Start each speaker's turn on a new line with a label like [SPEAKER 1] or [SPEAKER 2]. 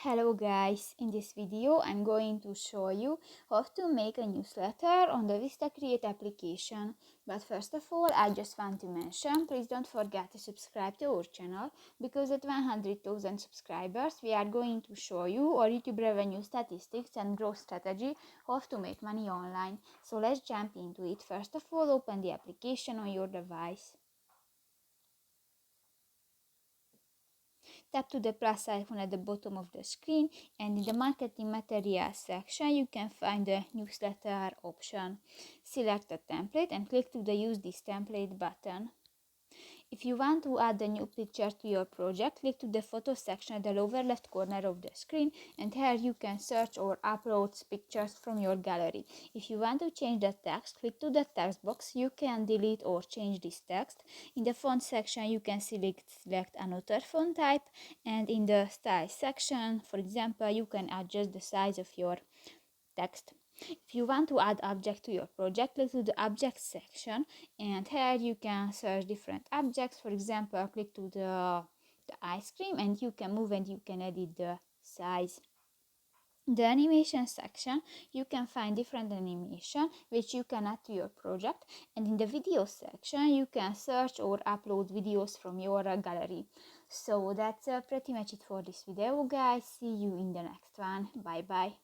[SPEAKER 1] Hello guys, in this video I'm going to show you how to make a newsletter on the VistaCreate application. But first of all, I just want to mention, please don't forget to subscribe to our channel, because at 100,000 subscribers we are going to show you our YouTube revenue statistics and growth strategy, how to make money online. So let's jump into it. First of all, open the application on your device. Tap to the plus icon at the bottom of the screen, and in the marketing materials section you can find the newsletter option. Select a template and click to the use this template button. If you want to add a new picture to your project, click to the photo section at the lower left corner of the screen, and here you can search or upload pictures from your gallery. If you want to change the text, click to the text box. You can delete or change this text. In the font section you can select another font type, and in the style section, for example, you can adjust the size of your text. If you want to add object to your project, click to the object section, and here you can search different objects. For example, click to the ice cream, and you can move and you can edit the size. In the animation section you can find different animation which you can add to your project, and in the video section you can search or upload videos from your gallery. So that's pretty much it for this video, guys. See you in the next one. Bye bye.